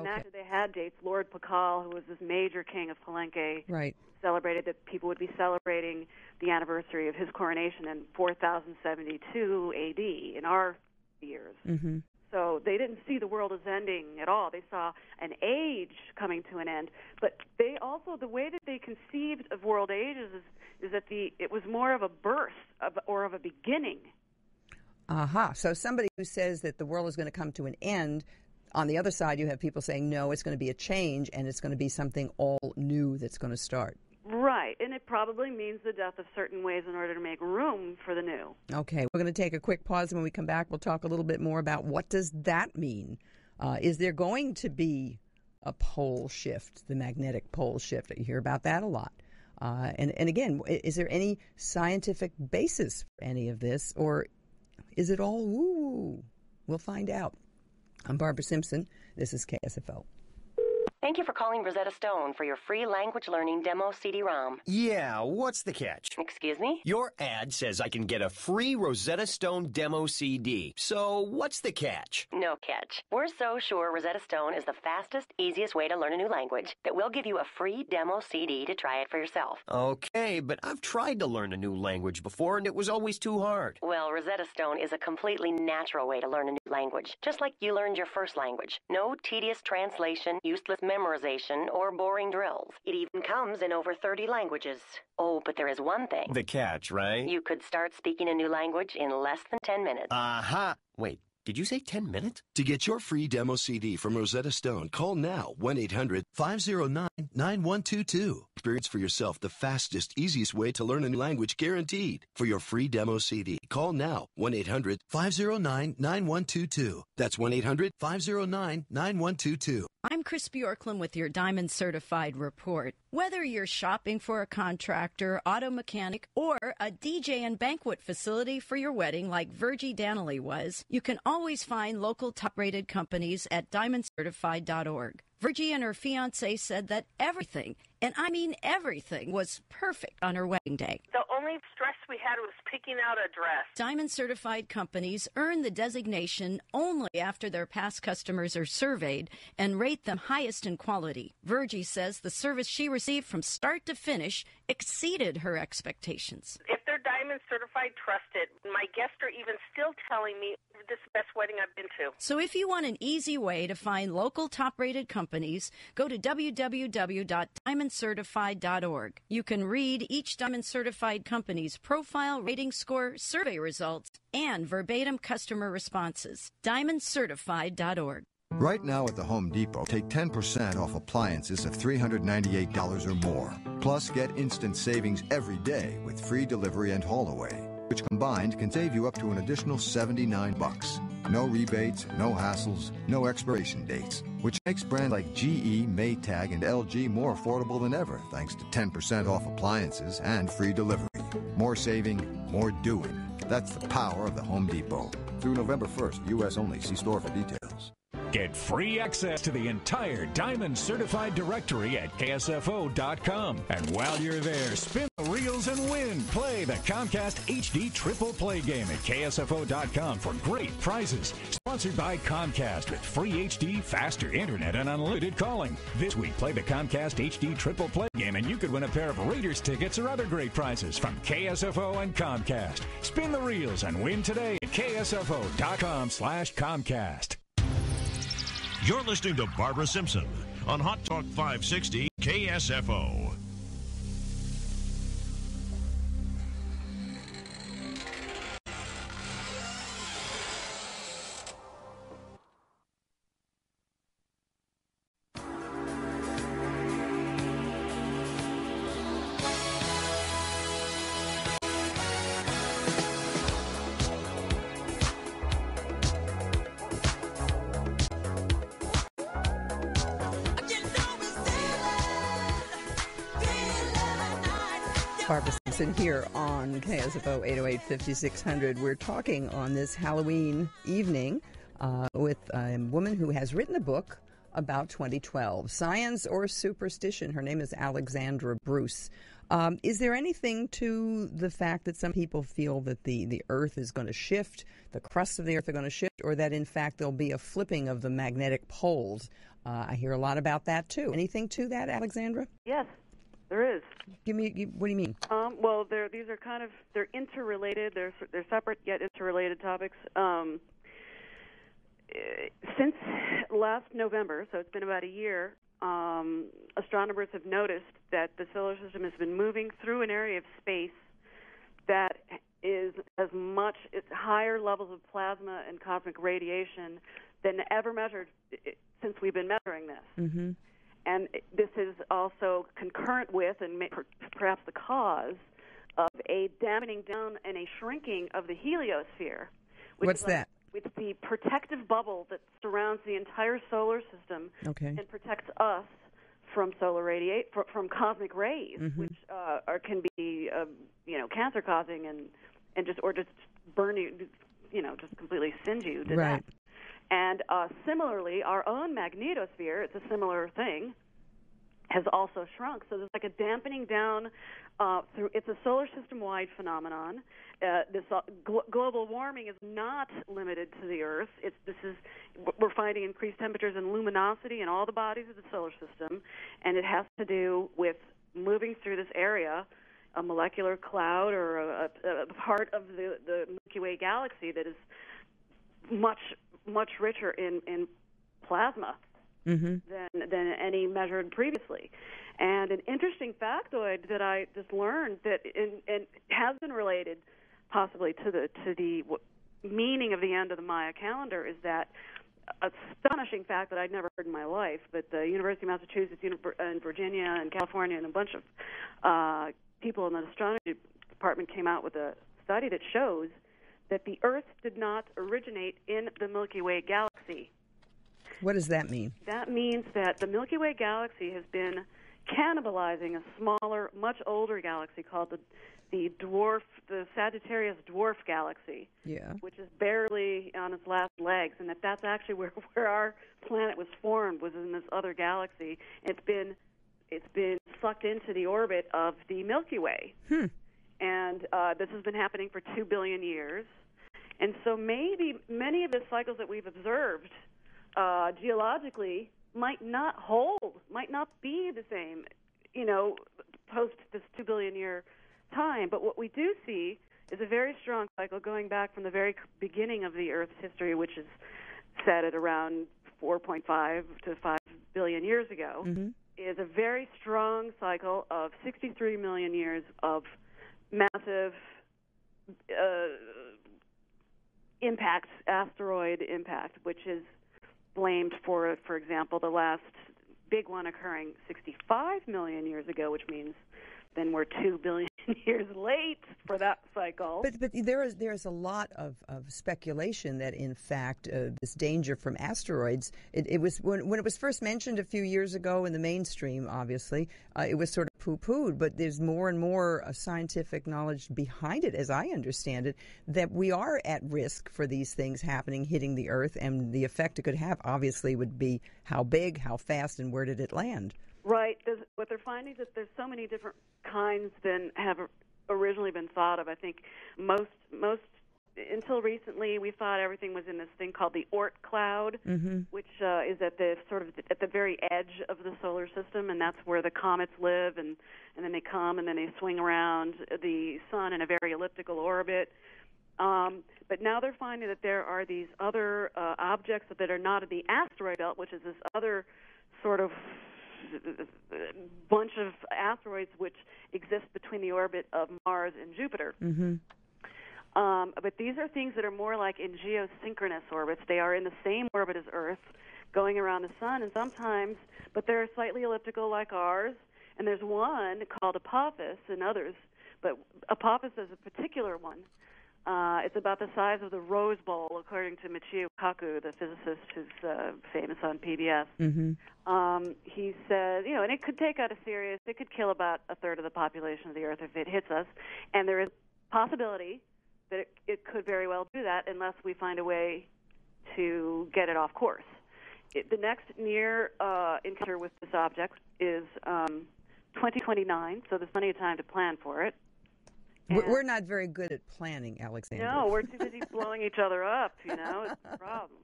And actually they had dates. Lord Pakal, who was this major king of Palenque, celebrated that people would be celebrating the anniversary of his coronation in 4072 A.D. in our years. Mm-hmm. So they didn't see the world as ending at all. They saw an age coming to an end. But they also, the way that they conceived of world ages is that it was more of a birth or of a beginning. Aha. So somebody who says that the world is going to come to an end, on the other side you have people saying, no, it's going to be a change and it's going to be something all new that's going to start. Right, and it probably means the death of certain ways in order to make room for the new. Okay, we're going to take a quick pause. When we come back, we'll talk a little bit more about what does that mean. Is there going to be a pole shift, the magnetic pole shift? You hear about that a lot. And again, is there any scientific basis for any of this, or is it all woo? We'll find out. I'm Barbara Simpson. This is KSFO. Thank you for calling Rosetta Stone for your free language learning demo CD-ROM. Yeah, what's the catch? Excuse me? Your ad says I can get a free Rosetta Stone demo CD. So what's the catch? No catch. We're so sure Rosetta Stone is the fastest, easiest way to learn a new language that we'll give you a free demo CD to try it for yourself. Okay, but I've tried to learn a new language before and it was always too hard. Well, Rosetta Stone is a completely natural way to learn a new language, just like you learned your first language. No tedious translation, useless memorization, or boring drills. It even comes in over 30 languages. Oh, but there is one thing. The catch, right? You could start speaking a new language in less than 10 minutes. Aha! Wait, did you say 10 minutes? To get your free demo CD from Rosetta Stone, call now 1-800-509-9122. Experience for yourself the fastest, easiest way to learn a new language guaranteed. For your free demo CD, call now 1-800-509-9122. That's 1-800-509-9122. I'm Chris Bjorklund with your Diamond Certified Report. Whether you're shopping for a contractor, auto mechanic, or a DJ and banquet facility for your wedding like Virgie Danley was, you can always find local top-rated companies at diamondcertified.org. Virgie and her fiancé said that everything, and I mean everything, was perfect on her wedding day. The only stress we had was picking out a dress. Diamond certified companies earn the designation only after their past customers are surveyed and rate them highest in quality. Virgie says the service she received from start to finish exceeded her expectations. If they're Diamond certified, trusted. My guests are even still telling me this is the best wedding I've been to. So if you want an easy way to find local top-rated companies, go to www.diamondcertified.org. You can read each Diamond Certified company's profile, rating score, survey results, and verbatim customer responses. diamondcertified.org. Right now at the Home Depot, take 10% off appliances of $398 or more. Plus, get instant savings every day with free delivery and haul away, which combined can save you up to an additional $79. No rebates, no hassles, no expiration dates, which makes brands like GE, Maytag, and LG more affordable than ever thanks to 10% off appliances and free delivery. More saving, more doing. That's the power of the Home Depot. Through November 1st, U.S. only. See store for details. Get free access to the entire Diamond Certified directory at KSFO.com. And while you're there, spin the reels and win. Play the Comcast HD Triple Play game at KSFO.com for great prizes. Sponsored by Comcast with free HD, faster internet, and unlimited calling. This week, play the Comcast HD Triple Play game, and you could win a pair of Raiders tickets or other great prizes from KSFO and Comcast. Spin the reels and win today at KSFO.com/Comcast. You're listening to Barbara Simpson on Hot Talk 560 KSFO. Barbara Simpson here on KSFO 808-5600. We're talking on this Halloween evening with a woman who has written a book about 2012, Science or Superstition. Her name is Alexandra Bruce. Is there anything to the fact that some people feel that the Earth is going to shift, the crusts of the Earth are going to shift, or that in fact there'll be a flipping of the magnetic poles? I hear a lot about that, too. Anything to that, Alexandra? Yes, there is. What do you mean? Well, these are they're interrelated. They're separate yet interrelated topics. Since last November, so it's been about a year, astronomers have noticed that the solar system has been moving through an area of space that is it's higher levels of plasma and cosmic radiation than ever measured since we've been measuring this. Mm-hmm. And this is also concurrent with, and perhaps the cause, of a dampening down and a shrinking of the heliosphere. What's that? It's the protective bubble that surrounds the entire solar system and protects us from from cosmic rays, which can be cancer-causing and just burn you, just completely singe you to death. And similarly, our own magnetosphere, it's a similar thing, has also shrunk. So there's like a dampening down it's a solar system-wide phenomenon. This global warming is not limited to the Earth. We're finding increased temperatures and luminosity in all the bodies of the solar system, and it has to do with moving through this area, a molecular cloud or a part of the Milky Way galaxy that is much richer in plasma than any measured previously. And an interesting factoid that I just learned that and has been related possibly to the meaning of the end of the Maya calendar is that astonishing fact that I'd never heard in my life, but the University of Massachusetts and Virginia and California and a bunch of people in the astronomy department came out with a study that shows that the Earth did not originate in the Milky Way galaxy. What does that mean? That means that the Milky Way galaxy has been cannibalizing a smaller, much older galaxy called the Sagittarius dwarf galaxy, which is barely on its last legs, and that's actually where our planet was formed, was in this other galaxy. It's been sucked into the orbit of the Milky Way. And this has been happening for 2 billion years. And so maybe many of the cycles that we've observed geologically might not be the same, post this 2 billion year time. But what we do see is a very strong cycle going back from the very beginning of the Earth's history, which is set at around 4.5 to 5 billion years ago, is a very strong cycle of 63 million years of massive asteroid impact, which is blamed for example, the last big one occurring 65 million years ago, which means then we're 2 billion years late for that cycle. But there is a lot of speculation that, in fact, this danger from asteroids, it was when it was first mentioned a few years ago in the mainstream, obviously, it was sort of poo-pooed, but there's more and more scientific knowledge behind it, as I understand it, that we are at risk for these things happening, hitting the Earth, and the effect it could have, obviously, would be how big, how fast, and where did it land? Right. What they're finding is that there's so many different kinds than have originally been thought of. I think most until recently we thought everything was in this thing called the Oort cloud, which is at the very edge of the solar system, and that's where the comets live, and then they come and then they swing around the sun in a very elliptical orbit. But now they're finding that there are these other objects that are not in the asteroid belt, which is this other sort of bunch of asteroids which exist between the orbit of Mars and Jupiter. But these are things that are more like in geosynchronous orbits. They are in the same orbit as Earth, going around the sun, and sometimes, but they're slightly elliptical like ours. And there's one called Apophis and others, but Apophis is a particular one. It's about the size of the Rose Bowl, according to Michio Kaku, the physicist who's famous on PBS. He says, and it could take out it could kill about a third of the population of the Earth if it hits us, and there is possibility that it could very well do that unless we find a way to get it off course. The next near encounter with this object is 2029, so there's plenty of time to plan for it. We're not very good at planning, Alexandra. No, we're too busy blowing each other up, It's a problem.